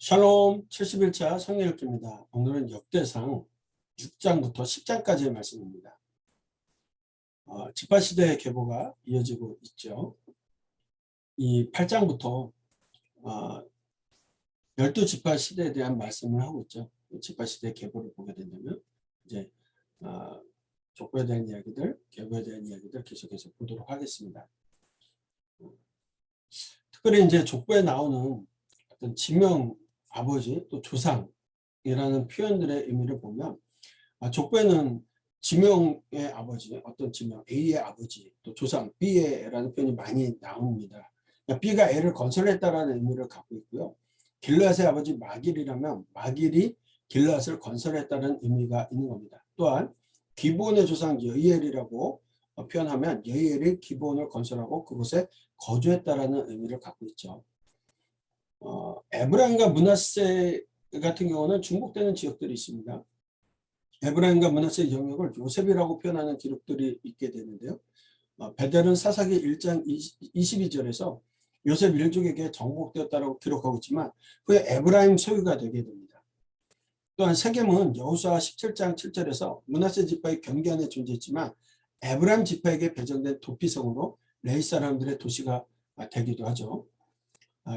샬롬 71차 성경읽기입니다. 오늘은 역대상 6장부터 10장까지의 말씀입니다. 지파시대의 계보가 이어지고 있죠. 이 8장부터 12지파 시대에 대한 말씀을 하고 있죠. 지파시대의 계보를 보게 된다면 이제 족보에 대한 이야기들, 계보에 대한 이야기들 계속해서 보도록 하겠습니다. 특별히 이제 족보에 나오는 어떤 지명 아버지 또 조상이라는 표현들의 의미를 보면 족보에는 지명의 아버지, 어떤 지명 A의 아버지, 또 조상 B라는 표현이 많이 나옵니다. B가 A를 건설했다라는 의미를 갖고 있고요. 길앗의 아버지 마길이라면 마길이 길앗을 건설했다는 의미가 있는 겁니다. 또한 기본의 조상 여이엘이라고 표현하면 여이엘이 기본을 건설하고 그곳에 거주했다라는 의미를 갖고 있죠. 에브라임과 므낫세 같은 경우는 중복되는 지역들이 있습니다. 에브라임과 므낫세의 영역을 요셉이라고 표현하는 기록들이 있게 되는데요. 베델은 사사기 1장 22절에서 요셉 일족에게 정복되었다고 기록하고 있지만 후에 에브라임 소유가 되게 됩니다. 또한 세겜은 여호수아 17장 7절에서 므낫세 지파의 경계 안에 존재했지만 에브라임 지파에게 배정된 도피성으로 레위 사람들의 도시가 되기도 하죠.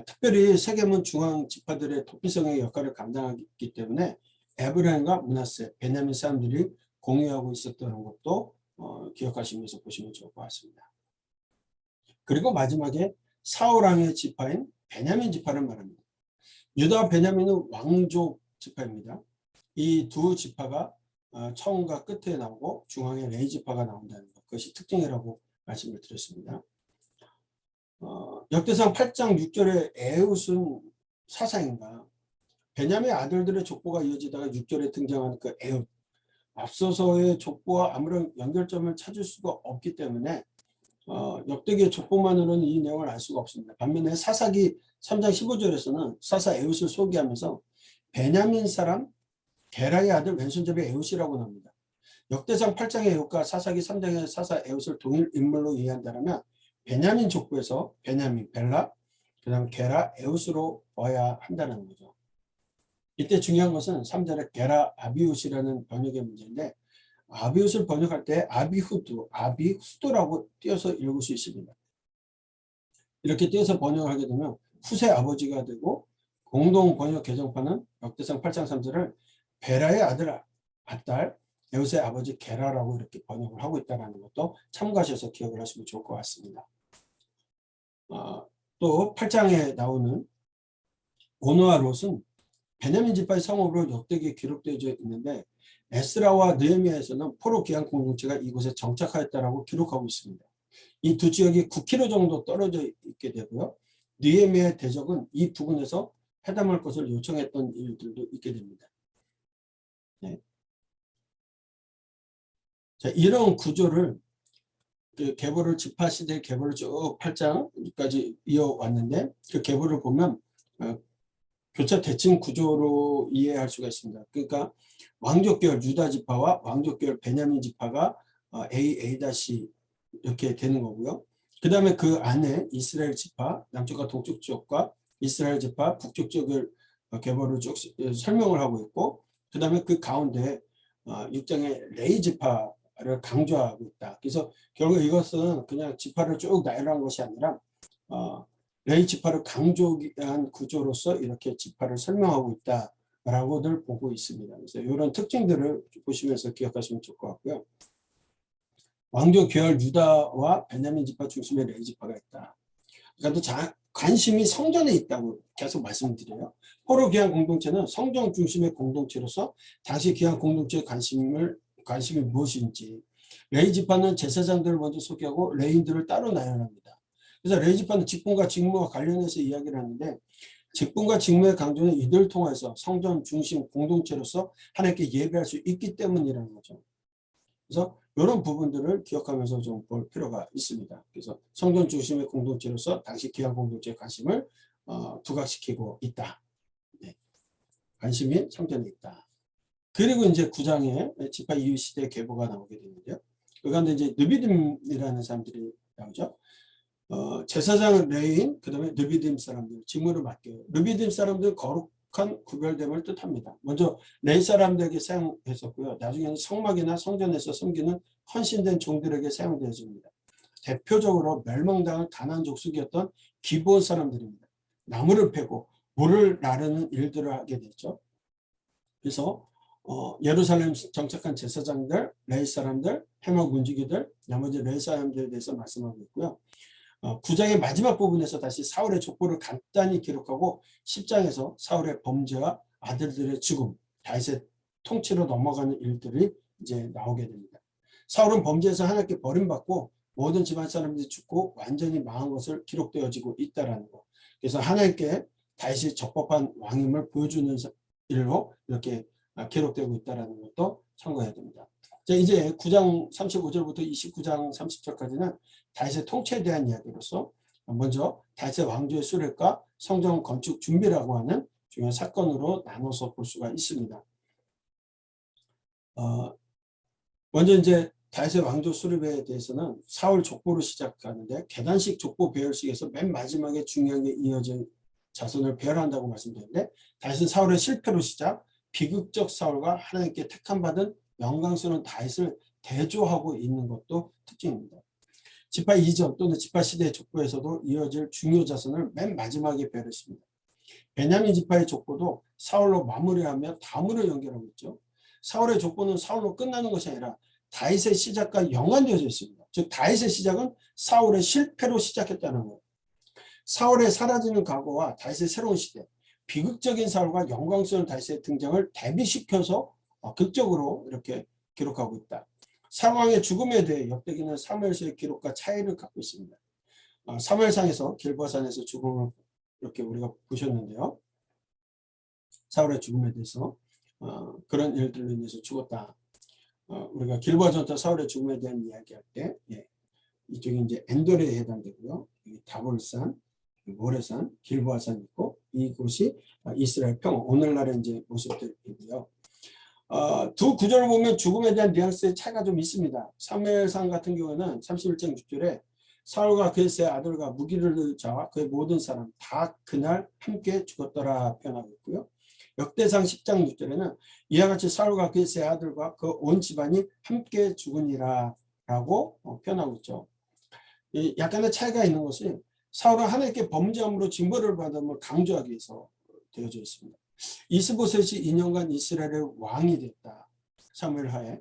특별히 세겜은 중앙 지파들의 도피성의 역할을 감당하기 때문에 에브라임과 므낫세, 베냐민 사람들이 공유하고 있었던 것도 기억하시면서 보시면 좋을 것 같습니다. 그리고 마지막에 사울왕의 지파인 베냐민 지파를 말합니다. 유다와 베냐민은 왕족 지파입니다. 이 두 지파가 처음과 끝에 나오고 중앙에 레위 지파가 나온다는 것, 그것이 특징이라고 말씀을 드렸습니다. 역대상 8장 6절에 에웃은 사상인가? 베냐민 아들들의 족보가 이어지다가 6절에 등장하는 그 에웃. 앞서서의 족보와 아무런 연결점을 찾을 수가 없기 때문에 역대기의 족보만으로는 이 내용을 알 수가 없습니다. 반면에 사사기 3장 15절에서는 사사 에웃을 소개하면서 베냐민 사람 게라의 아들 왼손잡이 에웃이라고 나옵니다. 역대상 8장의 에웃과 사사기 3장의 사사 에웃을 동일 인물로 이해한다면 베냐민 족보에서 베냐민, 벨라, 그 다음 게라, 에웃으로 봐야 한다는 거죠. 이때 중요한 것은 3절에 게라 아비웃이라는 번역의 문제인데 아비웃을 번역할 때 아비후드라고 띄어서 읽을 수 있습니다. 이렇게 띄어서 번역을 하게 되면 후세 아버지가 되고 공동 번역 개정판은 역대상 8장 3절을 베라의 아들 아딸 에웃의 아버지 게라라고 이렇게 번역을 하고 있다는 것도 참고하셔서 기억을 하시면 좋을 것 같습니다. 또 8장에 나오는 오노와 롯은 베냐민 지파의 성읍으로 역대기에 기록되어 있는데 에스라와 느헤미야에서는 포로 귀환 공동체가 이곳에 정착하였다라고 기록하고 있습니다. 이 두 지역이 9km 정도 떨어져 있게 되고요. 느헤미야의 대적은 이 부근에서 회담할 것을 요청했던 일들도 있게 됩니다. 네. 자, 이런 구조를 그 계보를 지파시대 계보를 쭉 8장까지 이어왔는데 그 계보를 보면 교차 대칭 구조로 이해할 수가 있습니다. 그러니까 왕족계열 유다 지파와 왕족계열 베냐민 지파가 A 이렇게 되는 거고요. 그 다음에 그 안에 이스라엘 지파 남쪽과 동쪽 지역과 이스라엘 지파 북쪽 지역을 계보를 쭉 설명을 하고 있고 그 다음에 그 가운데 6장의 레위 지파를 강조하고 있다. 그래서 결국 이것은 그냥 지파를 쭉 나열한 것이 아니라 레위 지파를 강조한 구조로서 이렇게 지파를 설명하고 있다라고들 보고 있습니다. 그래서 이런 특징들을 보시면서 기억하시면 좋을 것 같고요. 왕족 계열 유다와 베냐민 지파 중심의 레위 지파가 있다. 그러니까 관심이 성전에 있다고 계속 말씀드려요. 포로 귀환 공동체는 성전 중심의 공동체로서 당시 귀환 공동체의 관심이 무엇인지 레위 지파는 제사장들을 먼저 소개하고 레위인들을 따로 나열합니다. 그래서 레위 지파는 직분과 직무와 관련해서 이야기를 하는데 직분과 직무의 강조는 이들을 통해서 성전 중심 공동체로서 하나님께 예배할 수 있기 때문이라는 거죠. 그래서 이런 부분들을 기억하면서 좀 볼 필요가 있습니다. 그래서 성전 중심의 공동체로서 당시 귀환 공동체의 관심을 부각시키고 있다. 네. 관심이 성전에 있다. 그리고 이제 9장에 지파 이후 시대 계보가 나오게 되는데요. 그 가운데 이제 느비딤이라는 사람들이 나오죠. 제사장은 레위인, 그 다음에 느비딤 사람들, 직무를 맡겨요. 느비딤 사람들은 명확한 구별됨을 뜻합니다. 먼저 레위 사람들에게 사용했었고요. 나중에는 성막이나 성전에서 섬기는 헌신된 종들에게 사용되어집니다. 대표적으로 멸망당한 가나안 족속이었던 기브온 사람들입니다. 나무를 패고 물을 나르는 일들을 하게 됐죠. 그래서 예루살렘 정착한 제사장들, 레위 사람들, 해막 문지기들, 나머지 레위 사람들에 대해서 말씀하고 있고요. 9장의 마지막 부분에서 다시 사울의 족보를 간단히 기록하고 10장에서 사울의 범죄와 아들들의 죽음, 다윗의 통치로 넘어가는 일들이 이제 나오게 됩니다. 사울은 범죄에서 하나님께 버림받고 모든 집안 사람들이 죽고 완전히 망한 것을 기록되어지고 있다라는 거. 그래서 하나님께 다윗이 적법한 왕임을 보여주는 일로 이렇게 기록되고 있다는 것도 참고해야 됩니다. 자, 이제 9장 35절부터 29장 30절까지는 다윗의 통치에 대한 이야기로서 먼저 다윗의 왕조의 수립과 성전 건축 준비라고 하는 중요한 사건으로 나눠서 볼 수가 있습니다. 먼저 이제 다윗의 왕조 수립에 대해서는 사울 족보로 시작하는데 계단식 족보 배열식에서 맨 마지막에 중요하게 이어진 자손을 배열한다고 말씀드렸는데 다윗은 사울의 실패로 시작, 비극적 사울과 하나님께 택함받은 영광스러운 다윗을 대조하고 있는 것도 특징입니다. 지파 이전 또는 지파 시대의 족보에서도 이어질 중요 자손을 맨 마지막에 배열했습니다. 베냐민 지파의 족보도 사울로 마무리하며 다음으로 연결하고 있죠. 사울의 족보는 사울로 끝나는 것이 아니라 다윗의 시작과 연관되어져 있습니다. 즉 다윗의 시작은 사울의 실패로 시작했다는 거예요. 사울의 사라지는 과거와 다윗의 새로운 시대, 비극적인 사울과 영광스러운 다윗의 등장을 대비시켜서 극적으로 이렇게 기록하고 있다. 사울왕의 죽음에 대해 역대기는 사무엘서의 기록과 차이를 갖고 있습니다. 사무엘상에서 길보아산에서 죽음을 이렇게 우리가 보셨는데요. 사울의 죽음에 대해서 그런 일들로 인해서 죽었다. 우리가 길보아 전투 사울의 죽음에 대한 이야기할 때 이쪽이 이제 엔돌에 해당되고요. 다볼산, 모레산, 길보아산 있고 이곳이 이스라엘 평 오늘날의 이제 모습들이고요. 두 구절을 보면 죽음에 대한 뉘앙스의 차이가 좀 있습니다. 사무엘상 같은 경우는 31장 6절에 사울과 그의 세 아들과 무기를 자와 그의 모든 사람 다 그날 함께 죽었더라 표현하고 있고요. 역대상 10장 6절에는 이와 같이 사울과 그의 세 아들과 그 온 집안이 함께 죽으니라 라고 표현하고 있죠. 약간의 차이가 있는 것이 사울은 하나님께 범죄함으로 징벌을 받음을 강조하기 위해서 되어져 있습니다. 이스보셋이 2년간 이스라엘의 왕이 됐다. 사무엘 하에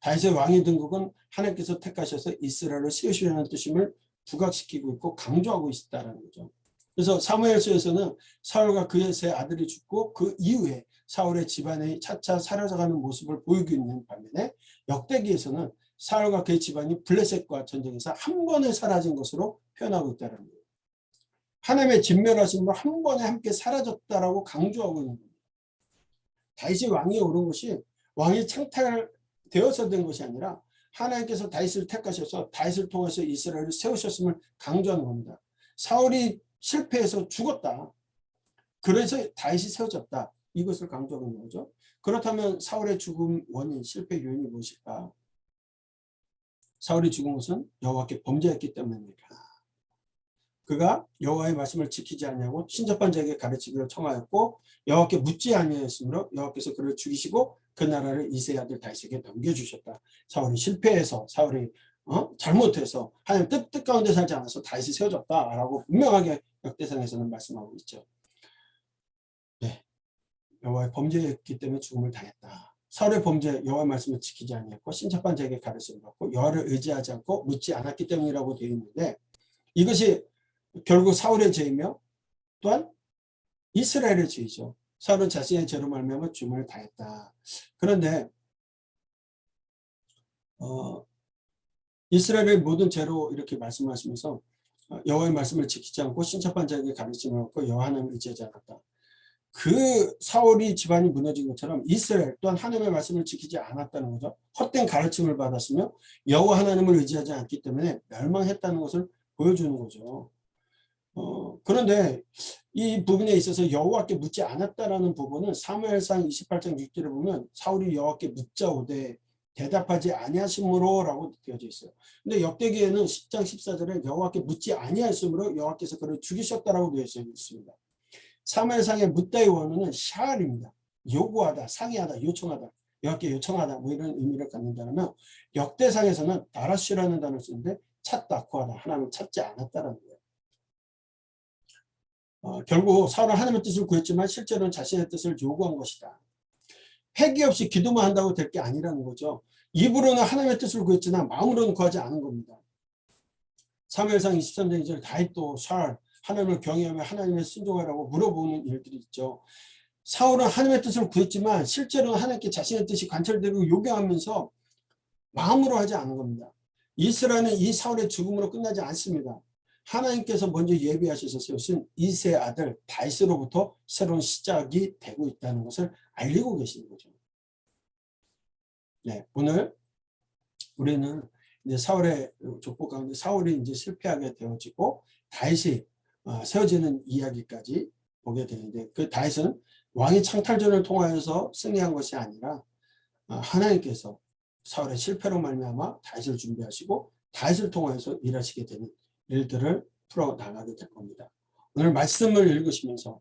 다윗의 왕의 등극은 하나님께서 택하셔서 이스라엘을 세우시려는 뜻임을 부각시키고 있고 강조하고 있다는 거죠. 그래서 사무엘서에서는 사울과 그의 세 아들이 죽고 그 이후에 사울의 집안이 차차 사라져가는 모습을 보이고 있는 반면에 역대기에서는 사울과 그의 집안이 블레셋과 전쟁에서 한 번에 사라진 것으로 표현하고 있다는 거예요. 하나님의 진멸하심으로 한 번에 함께 사라졌다라고 강조하고 있는 겁니다. 다윗이 왕위에 오른 것이 왕이 창탈되어서 된 것이 아니라 하나님께서 다윗을 택하셔서 다윗을 통해서 이스라엘을 세우셨음을 강조하는 겁니다. 사울이 실패해서 죽었다. 그래서 다윗이 세워졌다. 이것을 강조하고 있는 거죠. 그렇다면 사울의 죽음 원인, 실패 요인이 무엇일까? 사울이 죽은 것은 여호와께 범죄했기 때문입니다. 그가 여호와의 말씀을 지키지 아니하고 친접한 자에게 가르치기를 청하였고 여호와께 묻지 아니하였으므로 여호와께서 그를 죽이시고 그 나라를 이새의 아들 다윗에게 넘겨주셨다. 사울이 실패해서 사울이 잘못해서 하나님 뜻 가운데 살지 않아서 다윗이 세워졌다라고 분명하게 역대상에서는 말씀하고 있죠. 네, 여호와의 범죄했기 때문에 죽음을 당했다. 사울의 범죄 여호와의 말씀을 지키지 아니했고 친접한 자에게 가르침을 받고 여호와를 의지하지 않고 묻지 않았기 때문이라고 되어 있는데 이것이 결국 사울의 죄이며 또한 이스라엘의 죄이죠. 사울은 자신의 죄로 말미암아 죽음을 당했다. 그런데 이스라엘의 모든 죄로 이렇게 말씀하시면서 여호와의 말씀을 지키지 않고 신접한 자에게 가르침을 얻고 여호와 하나님을 의지하지 않았다. 그 사울이 집안이 무너진 것처럼 이스라엘 또한 하나님의 말씀을 지키지 않았다는 거죠. 헛된 가르침을 받았으며 여호와 하나님을 의지하지 않기 때문에 멸망했다는 것을 보여주는 거죠. 그런데 이 부분에 있어서 여호와께 묻지 않았다라는 부분은 사무엘상 28장 6절에 보면 사울이 여호와께 묻자오되 대답하지 아니하심으로 라고 되어져 있어요. 근데 역대기에는 10장 14절에 여호와께 묻지 아니하였으므로 여호와께서 그를 죽이셨다라고 되어져 있습니다. 사무엘상의 묻다의 원어는 샤알입니다. 요구하다, 상의하다, 요청하다, 여호와께 요청하다 뭐 이런 의미를 갖는다면 역대상에서는 다라슈라는 단어를 쓰는데 찾다, 구하다, 하나님을 찾지 않았다라는 거예요. 결국 사울은 하나님의 뜻을 구했지만 실제로는 자신의 뜻을 요구한 것이다. 회개 없이 기도만 한다고 될 게 아니라는 거죠. 입으로는 하나님의 뜻을 구했지만 마음으로는 구하지 않은 겁니다. 사무엘상 23장 2절 다윗도 사울 하나님을 경외하며 하나님의 순종하라고 물어보는 일들이 있죠. 사울은 하나님의 뜻을 구했지만 실제로는 하나님께 자신의 뜻이 관철되고 요구하면서 마음으로 하지 않은 겁니다. 이스라엘은 이 사울의 죽음으로 끝나지 않습니다. 하나님께서 먼저 예비하셔서 세우신 이새의 아들 다윗으로부터 새로운 시작이 되고 있다는 것을 알리고 계시는 거죠. 네, 오늘 우리는 이제 사울의 족보 가운데 사울이 이제 실패하게 되어지고 다윗이 세워지는 이야기까지 보게 되는데, 그 다윗은 왕이 창탈전을 통하여서 승리한 것이 아니라 하나님께서 사울의 실패로 말미암아 다윗을 준비하시고 다윗을 통하여서 일하시게 되는 일들을 풀어나가게 될 겁니다. 오늘 말씀을 읽으시면서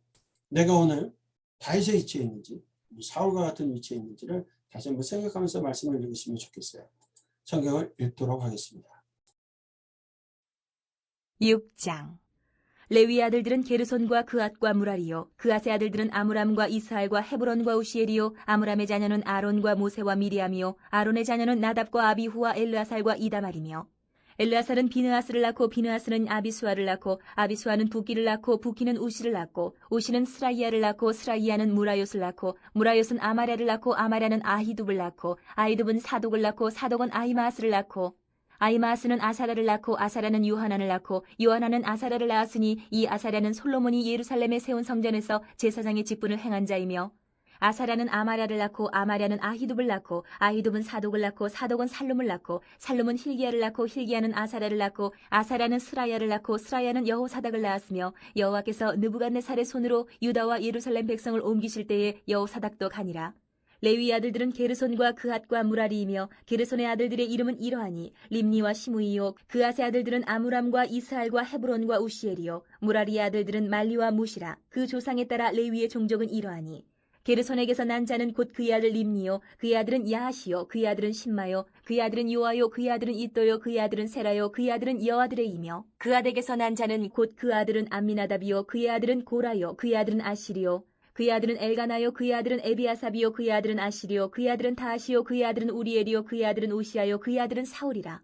내가 오늘 다윗의 위치에 있는지 사울과 같은 위치에 있는지를 다시 한번 생각하면서 말씀을 읽으시면 좋겠어요. 성경을 읽도록 하겠습니다. 6장. 레위 아들들은 게르손과 그앗과 무라리요, 그앗의 아들들은 아므람과 이스할과 헤브론과 우시엘이요, 아므람의 자녀는 아론과 모세와 미리암이요, 아론의 자녀는 나답과 아비후와 엘르아살과 이다말이며, 엘르아살은 비느하스를 낳고 비느하스는 아비수아를 낳고 아비수아는 부기를 낳고 부기는 우시를 낳고 우시는 스라이야를 낳고 스라이야는 무라요스를 낳고 무라요스는 아마랴를 낳고 아마랴는 아히둡을 낳고 아히둡은 사독을 낳고 사독은 아히마스를 낳고 아히마스는 아사라를 낳고 아사라는 요하난을 낳고 요하난은 아사라를 낳았으니 이 아사라는 솔로몬이 예루살렘에 세운 성전에서 제사장의 직분을 행한 자이며, 아사라는 아마랴를 낳고 아마랴는 아히둡을 낳고 아히둡은 사독을 낳고 사독은 살룸을 낳고 살룸은 힐기야를 낳고 힐기야는 아사라를 낳고 아사라는 스라야를 낳고 스라야는 여호사닥을 낳았으며, 여호와께서 느부갓네살의 손으로 유다와 예루살렘 백성을 옮기실 때에 여호사닥도 가니라. 레위 아들들은 게르손과 그앗과 무라리이며 게르손의 아들들의 이름은 이러하니 림니와 시므이요, 그앗의 아들들은 아므람과 이스할과 헤브론과 우시엘이요, 무라리의 아들들은 말리와 무시라. 그 조상에 따라 레위의 종족은 이러하니 게르손에게서 난 자는 곧 그의 아들 림니요, 그의 아들은 야하시요, 그의 아들은 신마요, 그의 아들은 요아요, 그의 아들은 이또요, 그의 아들은 세라요, 그의 아들은 여아드레이며, 그앗에게서 난 자는 곧 그 아들은 암미나답이요, 그의 아들은 고라요, 그의 아들은 아시리요, 그의 아들은 엘가나요, 그의 아들은 에비아삽이요, 그의 아들은 아시리요, 그의 아들은 다하시요, 그의 아들은 우리엘이요, 그의 아들은 우시아요, 그의 아들은 사울이라.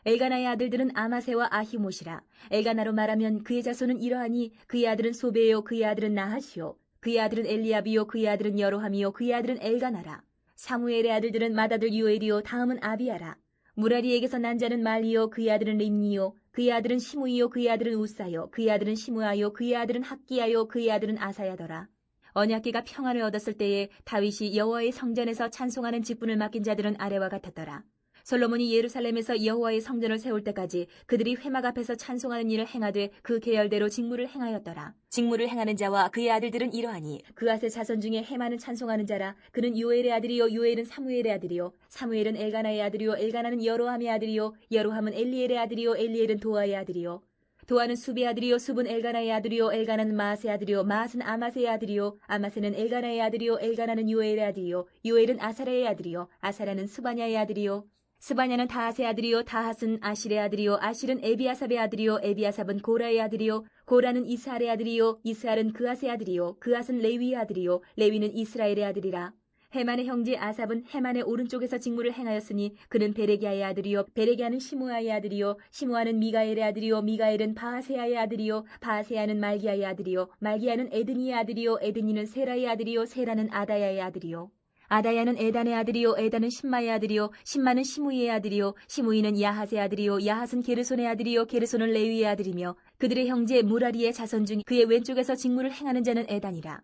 엘가나의 아들들은 아마세와 아히못이라. 엘가나로 말하면 그의 자손은 이러하니 그의 아들은 소베요, 그의 아들은 나하시요, 그의 아들은 엘리압이요, 그의 아들은 여로함이요, 그의 아들은 엘가나라. 사무엘의 아들들은 맏아들 유엘이요, 다음은 아비야라. 무라리에게서 난 자는 말리요, 그의 아들은 림니요, 그의 아들은 시므이요, 그의 아들은 우사요, 그의 아들은 시므아요, 그의 아들은 학기야요, 그의 아들은 아사야더라. 언약궤가 평안을 얻었을 때에 다윗이 여호와의 성전에서 찬송하는 직분을 맡긴 자들은 아래와 같았더라. 솔로몬이 예루살렘에서 여호와의 성전을 세울 때까지 그들이 회막 앞에서 찬송하는 일을 행하되 그 계열대로 직무를 행하였더라. 직무를 행하는 자와 그의 아들들은 이러하니 그앗의 자손 중에 헤마는 찬송하는 자라. 그는 요엘의 아들이요, 요엘은 사무엘의 아들이요, 사무엘은 엘가나의 아들이요, 엘가나는 여로함의 아들이요, 여로함은 엘리엘의 아들이요, 엘리엘은 도아의 아들이요, 도아는 수비의 아들이요, 숲은 엘가나의 아들이요, 엘가나는 마아스의 아들이요, 마아스는 아마세의 아들이요, 아마세는 엘가나의 아들이요, 엘가나는 요엘의 아들이요, 요엘은 아사라의 아들이요, 아사라는 스바냐의 아들이요, 스바냐는 다핫의 아들이요, 다핫은 아실의 아들이요, 아실은 에비아삽의 아들이요, 에비아삽은 고라의 아들이요, 고라는 이스할의 아들이요, 이스할은 그앗의 아들이요, 그앗은 레위의 아들이요, 레위는 이스라엘의 아들이라. 헤만의 형제 아삽은 헤만의 오른쪽에서 직무를 행하였으니 그는 베레기야의 아들이요, 베레기야는 시므아의 아들이요, 시므아는 미가엘의 아들이요, 미가엘은 바하세야의 아들이요, 바하세야는 말기야의 아들이요, 말기야는 에드니의 아들이요, 에드니는 세라의 아들이요, 세라는 아다야의 아들이요, 아다야는 에단의 아들이요, 에단은 신마의 아들이요, 신마는 시므이의 아들이요, 시므이는 야핫의 아들이요, 야핫은 게르손의 아들이요, 게르손은 레위의 아들이며, 그들의 형제 무라리의 자손 중 그의 왼쪽에서 직무를 행하는 자는 에단이라.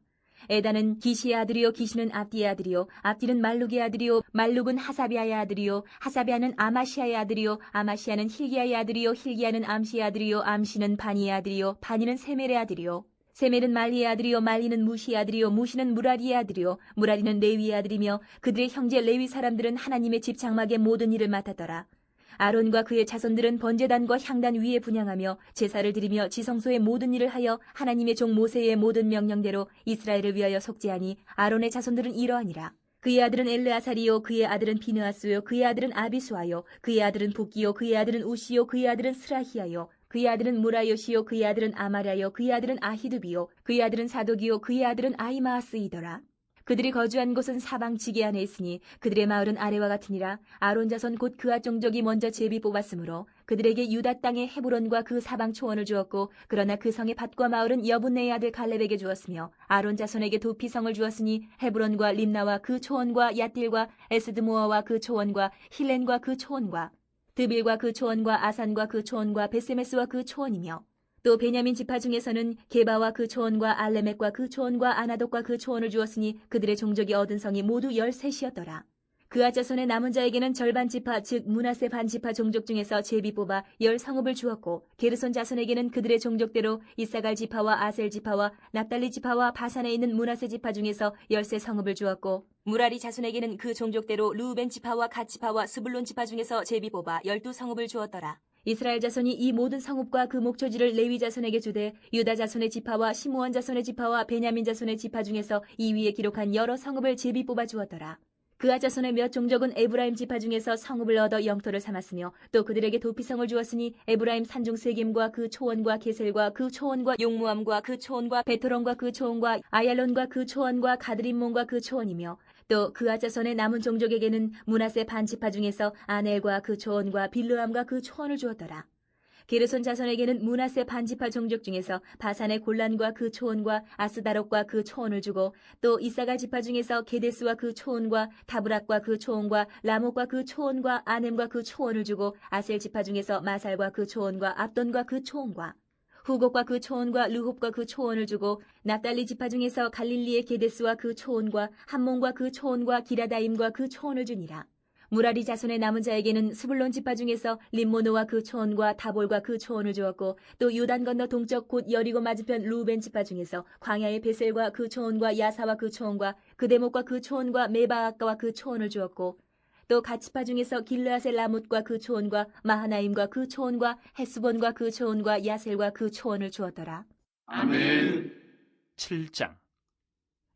에단은 기시의 아들이요, 기시는 압디의 아들이요, 압디는 말룩의 아들이요, 말룩은 하사비아의 아들이요, 하사비아는 아마시아의 아들이요, 아마시아는 힐기야의 아들이요, 힐기야는 암시의 아들이요, 암시는 바니의 아들이요, 바니는 세멜의 아들이요, 세멜은 말리의 아들이요, 말리는 무시의 아들이요, 무시는 무라리의 아들이요, 무라리는 레위의 아들이며, 그들의 형제 레위 사람들은 하나님의 집 장막의 모든 일을 맡았더라. 아론과 그의 자손들은 번제단과 향단 위에 분향하며 제사를 드리며 지성소의 모든 일을 하여 하나님의 종 모세의 모든 명령대로 이스라엘을 위하여 속죄하니 아론의 자손들은 이러하니라. 그의 아들은 엘르아살이요 그의 아들은 비느하스요 그의 아들은 아비수아요 그의 아들은 붓기요 그의 아들은 우시요 그의 아들은 스라히야요 그의 아들은 무라요시요 그의 아들은 아마랴요 그의 아들은 아히두비요 그의 아들은 사독이요 그의 아들은 아히마아스이더라. 그들이 거주한 곳은 사방 지게 안에 있으니 그들의 마을은 아래와 같으니라. 아론 자손 곧 그앗 종족이 먼저 제비 뽑았으므로 그들에게 유다 땅의 헤브론과 그 사방 초원을 주었고 그러나 그 성의 밭과 마을은 여분네의 아들 갈렙에게 주었으며 아론 자손에게 도피성을 주었으니 헤브론과 림나와 그 초원과 얏딜과 에스드모아와 그 초원과 힐렌과 그 초원과 드빌과 그 초원과 아산과 그 초원과 베세메스와 그 초원이며 또 베냐민 지파 중에서는 게바와 그 초원과 알레멕과 그 초원과 아나독과 그 초원을 주었으니 그들의 종족이 얻은 성이 모두 13이었더라. 그앗 자손의 남은 자에게는 절반 지파 즉 므낫세 반 지파 종족 중에서 제비 뽑아 10성읍을 주었고 게르손 자손에게는 그들의 종족대로 이사갈 지파와 아셀 지파와 납달리 지파와 바산에 있는 므낫세 지파 중에서 13성읍을 주었고 무라리 자손에게는 그 종족대로 르우벤 지파와 갓 지파와 스불론 지파 중에서 제비 뽑아 12성읍을 주었더라. 이스라엘 자손이 이 모든 성읍과 그 목초지를 레위 자손에게 주되 유다 자손의 지파와 시므온 자손의 지파와 베냐민 자손의 지파 중에서 이 위에 기록한 여러 성읍을 제비 뽑아 주었더라. 그앗 자손의 몇 종족은 에브라임 지파 중에서 성읍을 얻어 영토를 삼았으며 또 그들에게 도피성을 주었으니 에브라임 산중 세겜과 그 초원과 게셀과 그 초원과 용무암과 그 초원과 베토론과 그 초원과 아얄론과 그 초원과 가드림몬과 그 초원이며 또 그앗 자손의 남은 종족에게는 므낫세 반 지파 중에서 아넬과 그 초원과 빌르암과 그 초원을 주었더라. 게르손 자손에게는 므낫세 반 지파 종족 중에서 바산의 골란과 그 초원과 아스다롯과 그 초원을 주고 또 이사갈 지파 중에서 게데스와 그 초원과 다브락과 그 초원과 라목과 그 초원과 아넴과 그 초원을 주고 아셀 지파 중에서 마살과 그 초원과 압돈과 그 초원과 후곡과 그 초원과 르홉과 그 초원을 주고 납달리 지파 중에서 갈릴리의 게데스와 그 초원과 함몬과 그 초원과 기라다임과 그 초원을 주니라. 무라리 자손의 남은 자에게는 스불론 지파 중에서 림모노와 그 초원과 다볼과 그 초원을 주었고 또 요단 건너 동쪽 곧 여리고 맞은편 루벤 지파 중에서 광야의 베셀과 그 초원과 야사와 그 초원과 그데목과 그 초원과 메바아까와 그 초원을 주었고 또 갓지파 중에서 길르앗의 라못과 그 초원과 마하나임과 그 초원과 헤스본과 그 초원과 야셀과 그 초원을 주었더라. 아멘. 7장.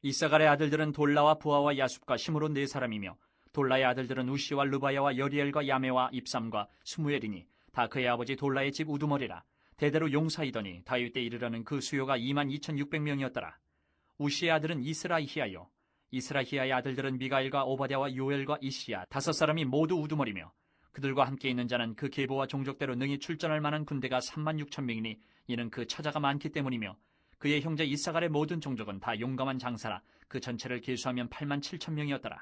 이사갈의 아들들은 돌라와 부하와 야숲과 시므론 4사람이며 돌라의 아들들은 우시와 르바야와 여리엘과 야메와 입삼과 스무엘이니 다 그의 아버지 돌라의 집 우두머리라. 대대로 용사이더니 다윗 때 이르러는 그 수요가 22,600명이었더라. 우시의 아들은 이스라히야요. 이스라히야의 아들들은 미가엘과 오바댜와 요엘과 이시야 5사람이 모두 우두머리며 그들과 함께 있는 자는 그 계보와 종족대로 능히 출전할 만한 군대가 36,000명이니 이는 그 처자가 많기 때문이며 그의 형제 이사갈의 모든 종족은 다 용감한 장사라. 그 전체를 계수하면 87,000명이었더라.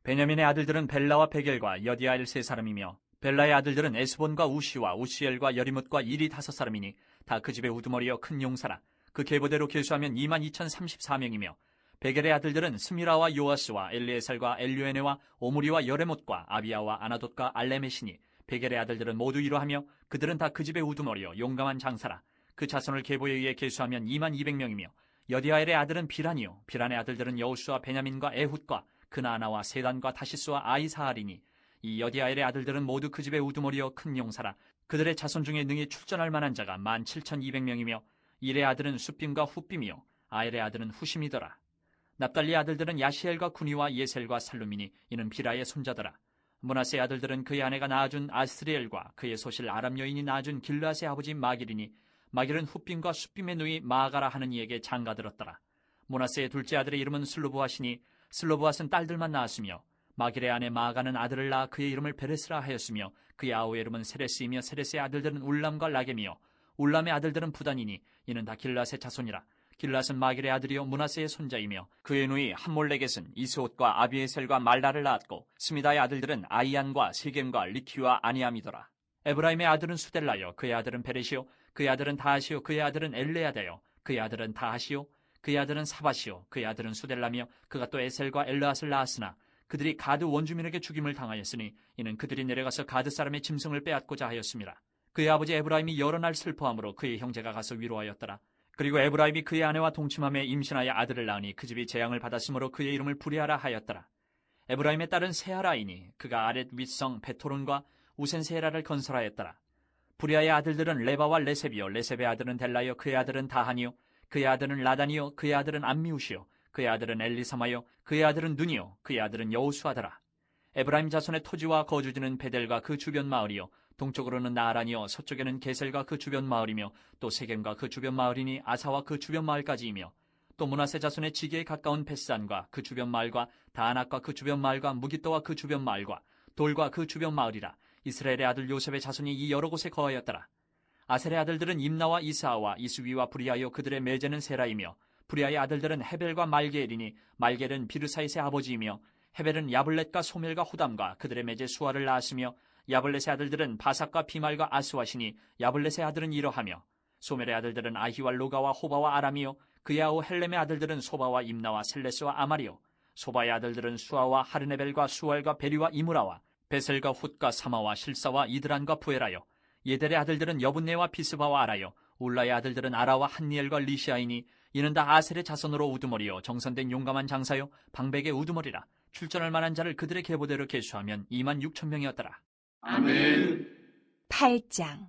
베냐민의 아들들은 벨라와 베겔과 여디아엘 3사람이며 벨라의 아들들은 에스본과 우시와 우시엘과 여리뭇과 일이 5사람이니 다 그 집의 우두머리여 큰 용사라. 그 계보대로 계수하면 22,034명이며 베겔의 아들들은 스미라와 요아스와 엘리에살과 엘류에네와 오므리와 여레못과 아비야와 아나돗과 알레메시니 베겔의 아들들은 모두 이러하며 그들은 다 그 집의 우두머리요 용감한 장사라. 그 자손을 계보에 의해 계수하면 22,200명이며 여디아엘의 아들은 비란이요 비란의 아들들은 여우수와 베냐민과 에훗과 그나아나와 세단과 다시스와 아이사알이니 이 여디아엘의 아들들은 모두 그 집의 우두머리여 큰 용사라. 그들의 자손 중에 능히 출전할 만한 자가 17,200명이며 일의 아들은 숫빔과 훗빔이요 아엘의 아들은 후심이더라. 납달리의 아들들은 야시엘과 구니와 예셀과 살루미니 이는 비라의 손자더라. 므낫세의 아들들은 그의 아내가 낳아준 아스리엘과 그의 소실 아람 여인이 낳아준 길르앗의 아버지 마길이니 마길은 훗빔과 숫빔의 누이 마아가라 하는 이에게 장가들었더라. 므낫세의 둘째 아들의 이름은 슬로브앗이니 슬로브앗은 딸들만 낳았으며 마길의 아내 마아가는 아들을 낳아 그의 이름을 베레스라 하였으며 그의 아우의 이름은 세레스이며 세레스의 아들들은 울람과 라겜이요 울람의 아들들은 부단이니 이는 다 길르앗의 자손이라. 길르앗은 마길의 아들이요 므낫세의 손자이며 그의 누이 함몰레겟은 이스옷과 아비에셀과 말라를 낳았고 스미다의 아들들은 아이안과 세겜과 리키와 아니암이더라. 에브라임의 아들은 수델라요 그의 아들은 베레시요 그의 아들은 다하시요 그의 아들은 엘레아다요 그의 아들은 다하시요 그의 아들은 사바시요 그의 아들은 수델라며 그가 또 에셀과 엘르앗을 낳았으나 그들이 가드 원주민에게 죽임을 당하였으니 이는 그들이 내려가서 가드 사람의 짐승을 빼앗고자 하였습니다. 그의 아버지 에브라임이 여러 날 슬퍼함으로 그의 형제가 가서 위로하였더라. 그리고 에브라임이 그의 아내와 동침함에 임신하여 아들을 낳으니 그 집이 재앙을 받았으므로 그의 이름을 부리아라 하였더라. 에브라임의 딸은 세아라이니 그가 아렛 윗성 베토론과 우센세라를 건설하였더라. 부리아의 아들들은 레바와 레셉이요, 레셉의 아들은 델라요, 그의 아들은 다하니요, 그의 아들은 라단이요, 그의 아들은 암미우시요, 그의 아들은 엘리사마요, 그의 아들은 눈이요, 그의 아들은 여호수아더라. 에브라임 자손의 토지와 거주지는 베델과 그 주변 마을이요, 동쪽으로는 나아란이요, 서쪽에는 게셀과 그 주변 마을이며, 또 세겜과 그 주변 마을이니 아사와 그 주변 마을까지이며, 또 므낫세 자손의 지게에 가까운 베산과 그 주변 마을과 다안악과 그 주변 마을과 무깃도와 그 주변 마을과 돌과 그 주변 마을이라. 이스라엘의 아들 요셉의 자손이 이 여러 곳에 거하였더라. 아셀의 아들들은 임나와 이스하와 이스위와 브리아요, 그들의 매제는 세라이며, 브리아의 아들들은 헤벨과 말게엘이니 말게엘은 비르사이스의 아버지이며, 헤벨은 야블렛과 소멜과 후담과 그들의 매제 수아를 낳았으며, 야블렛의 아들들은 바삭과 비말과 아스와시니 야블렛의 아들은 이러하며, 소멜의 아들들은 아히와 로가와 호바와 아람이요, 그의 아우 헬렘의 아들들은 소바와 임나와 셀레스와 아마리요, 소바의 아들들은 수아와 하르네벨과 수알과 베리와 이무라와 베셀과 훗과 사마와 실사와 이드란과 부에라요, 예델의 아들들은 여분네와 비스바와 아라요, 울라의 아들들은 아라와 한니엘과 리시아이니 이는 다 아셀의 자손으로 우두머리요, 정선된 용감한 장사요, 방백의 우두머리라. 출전할 만한 자를 그들의 계보대로 계수하면 26,000명이었더라. 아멘. 8장.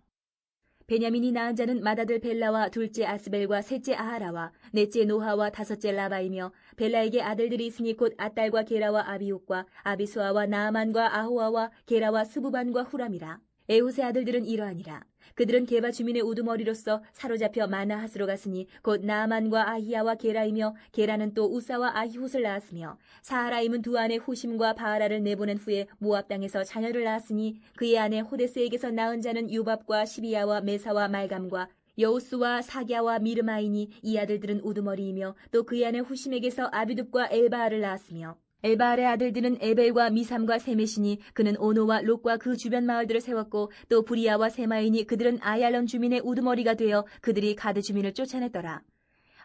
베냐민이 낳은 자는 맏아들 벨라와 둘째 아스벨과 셋째 아하라와 넷째 노하와 다섯째 라바이며, 벨라에게 아들들이 있으니 곧 아딸과 게라와 아비옥과 아비수아와 나아만과 아호아와 게라와 스부반과 후람이라. 에훗의 아들들은 이러하니라. 그들은 게바 주민의 우두머리로서 사로잡혀 마나핫으로 갔으니 곧 나아만과 아히야와 게라이며, 게라는 또 우사와 아히훗을 낳았으며, 사하라임은 두 아내 후심과 바하라를 내보낸 후에 모압 땅에서 자녀를 낳았으니 그의 아내 호데스에게서 낳은 자는 유밥과 시비야와 메사와 말감과 여우스와 사갸와 미르마이니 이 아들들은 우두머리이며, 또 그의 아내 후심에게서 아비둡과 엘바알을 낳았으며, 엘바알의 아들들은 에벨과 미삼과 세메시니 그는 오노와 롯과 그 주변 마을들을 세웠고, 또 부리아와 세마이니 그들은 아얄론 주민의 우두머리가 되어 그들이 가드 주민을 쫓아냈더라.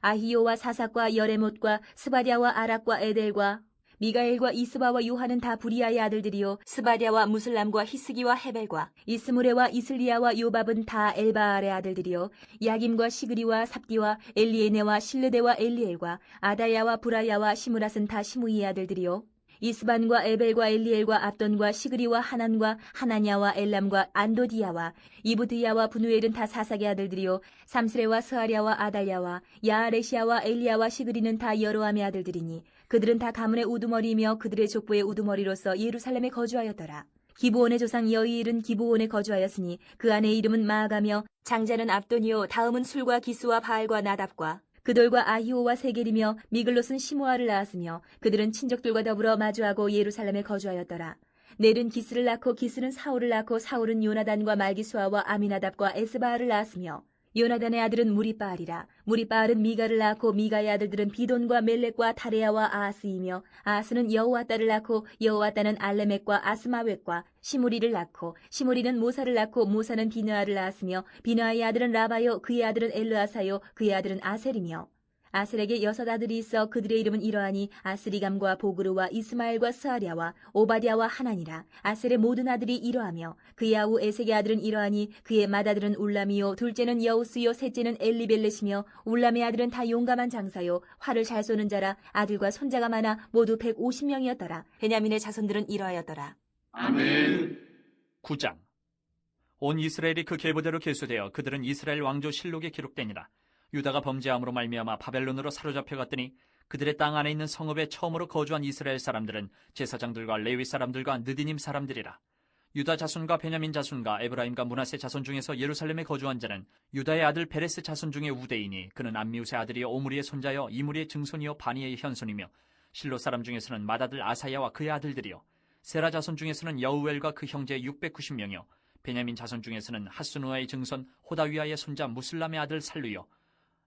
아히요와 사삭과 여레못과 스바랴와 아락과 에델과 미가엘과 이스바와 요한은 다 부리아의 아들들이요, 스바랴와 무슬람과 히스기와 헤벨과 이스무레와 이슬리아와 요밥은 다 엘바알의 아들들이요, 야김과 시그리와 삽디와 엘리에네와 실르데와 엘리엘과 아다야와 브라야와 시므랏은 다 시므이의 아들들이요, 이스반과 에벨과 엘리엘과 압돈과 시그리와 하난과 하나냐와 엘람과 안도디야와 이브드야와 분우엘은 다 사삭의 아들들이요, 삼스레와 스하랴와 아달야와 야아레시아와 엘리야와 시그리는 다 여로함의 아들들이니 그들은 다 가문의 우두머리이며 그들의 족보의 우두머리로서 예루살렘에 거주하였더라. 기브온의 조상 여이일은 기브온에 거주하였으니 그 아내의 이름은 마아가며, 장자는 압돈이요, 다음은 술과 기스와 바알과 나답과 그돌과 아히오와 세겔이며, 미글롯은 시므아를 낳았으며 그들은 친족들과 더불어 마주하고 예루살렘에 거주하였더라. 넬은 기스를 낳고 기스는 사울을 낳고 사울은 요나단과 말기수아와 아미나답과 에스바알을 낳았으며, 요나단의 아들은 무리바알이라. 무리바알은 미가를 낳고 미가의 아들들은 비돈과 멜렉과 다레야와 아하스이며, 아하스는 여호와따를 낳고 여호와따는 알레멕과 아스마웻과 시무리를 낳고 시무리는 모사를 낳고 모사는 비느아를 낳았으며, 비느아의 아들은 라바요, 그의 아들은 엘르아사요, 그의 아들은 아셀이며, 아셀에게 6 아들이 있어 그들의 이름은 이러하니 아스리감과 보그르와 이스마엘과 스하랴와 오바댜와 하나니라. 아셀의 모든 아들이 이러하며, 그의 아우 에색의 아들은 이러하니 그의 맏아들은 울람이요, 둘째는 여우스요, 셋째는 엘리벨렛이며, 울람의 아들은 다 용감한 장사요, 활을 잘 쏘는 자라. 아들과 손자가 많아 모두 150명이었더라. 베냐민의 자손들은 이러하였더라. 아멘. 9장. 온 이스라엘이 그 계보대로 계수되어 그들은 이스라엘 왕조 실록에 기록되니라. 유다가 범죄함으로 말미암아 바벨론으로 사로잡혀 갔더니 그들의 땅 안에 있는 성읍에 처음으로 거주한 이스라엘 사람들은 제사장들과 레위 사람들과 느디님 사람들이라. 유다 자손과 베냐민 자손과 에브라임과 므낫세 자손 중에서 예루살렘에 거주한 자는 유다의 아들 베레스 자손 중에 우대이니 그는 암미우스의 아들이요 오므리의 손자여 이므리의 증손이요 바니의 현손이며, 실로 사람 중에서는 맏아들 아사야와 그의 아들들이요, 세라 자손 중에서는 여우엘과 그 형제 690명이요, 베냐민 자손 중에서는 하스누아의 증손 호다위아의 손자 무슬람의 아들 살루요,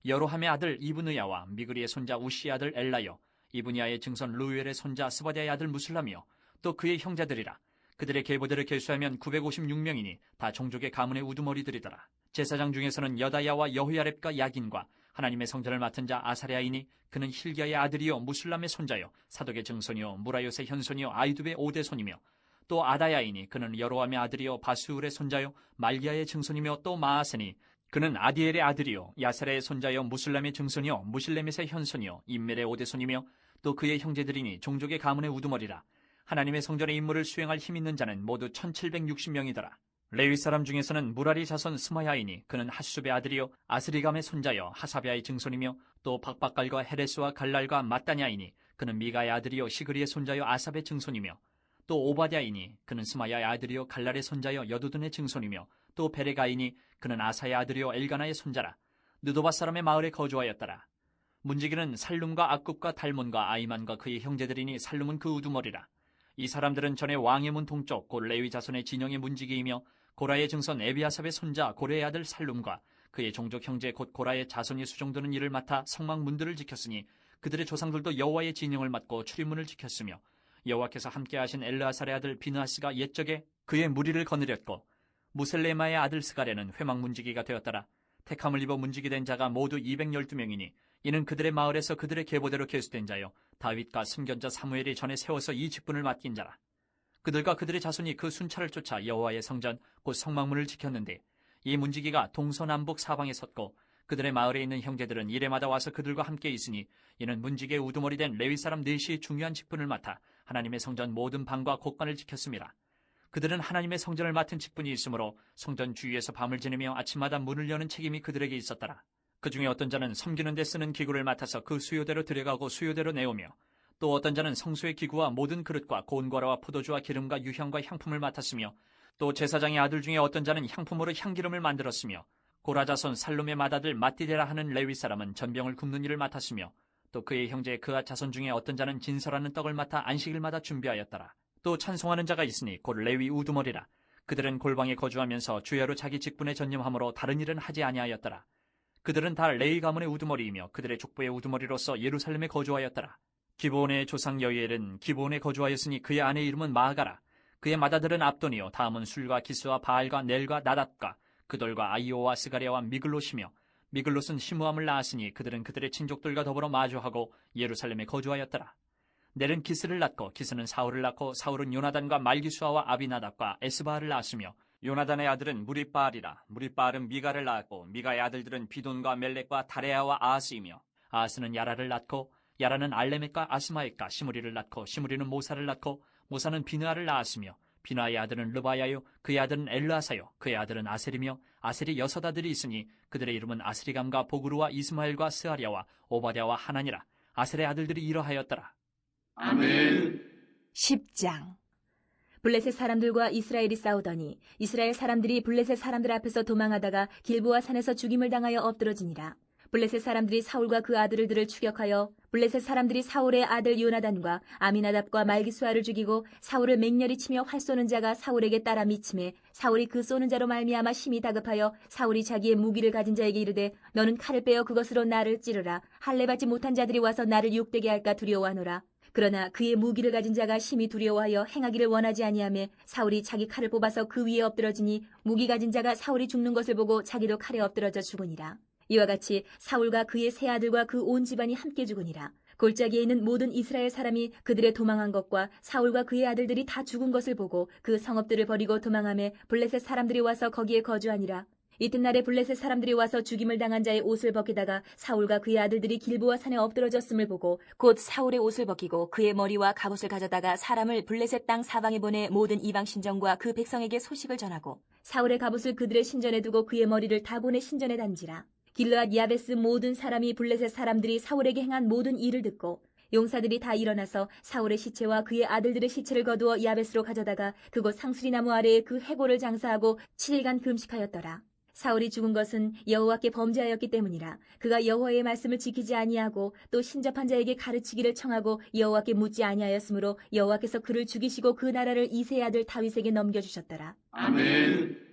여로함의 아들 이브느야와 미그리의 손자 우시의 아들 엘라요, 이브니아의 증손 루엘의 손자 스바랴의 아들 무슬람이요, 또 그의 형제들이라. 그들의 계보대로 계수하면 956명이니 다 종족의 가문의 우두머리들이더라. 제사장 중에서는 여다야와 여호야렙과 야긴과 하나님의 성전을 맡은 자 아사랴이니 그는 힐기야의 아들이요 무슬람의 손자요, 사독의 증손이요 무라요의 현손이요 아이두의 5대 손이며, 또 아다야이니 그는 여로함의 아들이요 바수울의 손자요 말기야의 증손이며, 또 마아세니 그는 아디엘의 아들이요 야사랴의 손자여 무슬람의 증손이요 무실레멧의 현손이요 임멜의 5대 손이며, 또 그의 형제들이니 종족의 가문의 우두머리라. 하나님의 성전의 임무를 수행할 힘 있는 자는 모두 1760명이더라. 레위 사람 중에서는 무라리 자손 스마야이니 그는 핫숲의 아들이요 아스리감의 손자여 하사비아의 증손이며 또 박박갈과 헤레스와 갈랄과 마따냐이니 그는 미가의 아들이요 시그리의 손자여 아삽의 증손이며 또 오바댜이니 그는 스마야의 아들이요 갈랄의 손자여 여두둔의 증손이며 또 베레가이니 그는 아사의 아들이요 엘가나의 손자라. 느도바 사람의 마을에 거주하였더라. 문지기는 살룸과 악굽과 달몬과 아이만과 그의 형제들이니 살룸은 그 우두머리라. 이 사람들은 전에 왕의 문 동쪽 곧 레위 자손의 진영의 문지기이며 고라의 증손 에비아삽의 손자 고레의 아들 살룸과 그의 종족 형제 곧 고라의 자손이 수종드는 일을 맡아 성막 문들을 지켰으니 그들의 조상들도 여호와의 진영을 맡고 출입문을 지켰으며 여호와께서 함께하신 엘르아살의 아들 비느하스가 옛적에 그의 무리를 거느렸고 무셀레마의 아들 스가랴는 회막 문지기가 되었더라. 택함을 입어 문지기 된 자가 모두 212명이니 이는 그들의 마을에서 그들의 계보대로 계수된 자요 다윗과 선견자 사무엘이 전에 세워서 이 직분을 맡긴 자라. 그들과 그들의 자손이 그 순찰을 쫓아 여호와의 성전 곧 성막문을 지켰는데 이 문지기가 동서남북 사방에 섰고 그들의 마을에 있는 형제들은 이래마다 와서 그들과 함께 있으니 이는 문지기의 우두머리 된 레위 사람 넷이 중요한 직분을 맡아 하나님의 성전 모든 방과 곳간을 지켰습니다. 그들은 하나님의 성전을 맡은 직분이 있으므로 성전 주위에서 밤을 지내며 아침마다 문을 여는 책임이 그들에게 있었더라. 그 중에 어떤 자는 섬기는 데 쓰는 기구를 맡아서 그 수요대로 들여가고 수요대로 내오며 또 어떤 자는 성소의 기구와 모든 그릇과 고운과라와 포도주와 기름과 유향과 향품을 맡았으며 또 제사장의 아들 중에 어떤 자는 향품으로 향기름을 만들었으며 고라자손 살룸의 맏아들 마띠데라 하는 레위 사람은 전병을 굽는 일을 맡았으며 또 그의 형제 그앗 자손 중에 어떤 자는 진설하는 떡을 맡아 안식일마다 준비하였더라. 또 찬송하는 자가 있으니 곧 레위 우두머리라. 그들은 골방에 거주하면서 주야로 자기 직분에 전념하므로 다른 일은 하지 아니하였더라. 그들은 다 레위 가문의 우두머리이며 그들의 족보의 우두머리로서 예루살렘에 거주하였더라. 기브온의 조상 여이엘은 기브온에 거주하였으니 그의 아내 이름은 마아가라. 그의 맏아들은 압돈이요 다음은 술과 기스와 바알과 넬과 나닷과 그돌과 아이오와 스가랴와 미글롯이며 미글롯은 시므함을 낳았으니 그들은 그들의 친족들과 더불어 마주하고 예루살렘에 거주하였더라. 넬은 기스를 낳고 기스는 사울을 낳고 사울은 요나단과 말기수아와 아비나답과 에스바알을 낳았으며 요나단의 아들은 무리바알이라. 무리바알은 미가를 낳았고 미가의 아들들은 비돈과 멜렉과 다레아와 아하스이며 아하스는 야라를 낳고 야라는 알레멕과 아스마엑과 시므리를 낳고 시므리는 모사를 낳고 모사는 비느아를 낳았으며 비느아의 아들은 르바야요 그의 아들은 엘르아사요 그의 아들은 아셀이며 아셀이 6 아들이 있으니 그들의 이름은 아스리감과 보그루와 이스마엘과 스아랴와 오바댜와 하나니라. 아셀의 아들들이 이러하였더라. 아멘. 10장. 블레셋 사람들과 이스라엘이 싸우더니 이스라엘 사람들이 블레셋 사람들 앞에서 도망하다가 길보아 산에서 죽임을 당하여 엎드러지니라. 블레셋 사람들이 사울과 그 아들들을 추격하여 블레셋 사람들이 사울의 아들 요나단과 아미나답과 말기수아를 죽이고 사울을 맹렬히 치며 활 쏘는 자가 사울에게 따라 미침해 사울이 그 쏘는 자로 말미암아 심히 다급하여 사울이 자기의 무기를 가진 자에게 이르되 너는 칼을 빼어 그것으로 나를 찌르라. 할례 받지 못한 자들이 와서 나를 욕되게 할까 두려워하노라. 그러나 그의 무기를 가진 자가 심히 두려워하여 행하기를 원하지 아니하매 사울이 자기 칼을 뽑아서 그 위에 엎드러지니 무기 가진 자가 사울이 죽는 것을 보고 자기도 칼에 엎드러져 죽으니라. 이와 같이 사울과 그의 세 아들과 그 온 집안이 함께 죽으니라. 골짜기에 있는 모든 이스라엘 사람이 그들의 도망한 것과 사울과 그의 아들들이 다 죽은 것을 보고 그 성읍들을 버리고 도망하며 블레셋 사람들이 와서 거기에 거주하니라. 이튿날에 블레셋 사람들이 와서 죽임을 당한 자의 옷을 벗기다가 사울과 그의 아들들이 길보아 산에 엎드러졌음을 보고 곧 사울의 옷을 벗기고 그의 머리와 갑옷을 가져다가 사람을 블레셋 땅 사방에 보내 모든 이방 신전과 그 백성에게 소식을 전하고 사울의 갑옷을 그들의 신전에 두고 그의 머리를 다 보내 신전에 단지라. 길르앗 야베스 모든 사람이 블레셋 사람들이 사울에게 행한 모든 일을 듣고 용사들이 다 일어나서 사울의 시체와 그의 아들들의 시체를 거두어 야베스로 가져다가 그곳 상수리나무 아래에 그 해골을 장사하고 7일간 금식하였더라. 사울이 죽은 것은 여호와께 범죄하였기 때문이라. 그가 여호와의 말씀을 지키지 아니하고 또 신접한 자에게 가르치기를 청하고 여호와께 묻지 아니하였으므로 여호와께서 그를 죽이시고 그 나라를 이새의 아들 다윗에게 넘겨주셨더라. 아멘.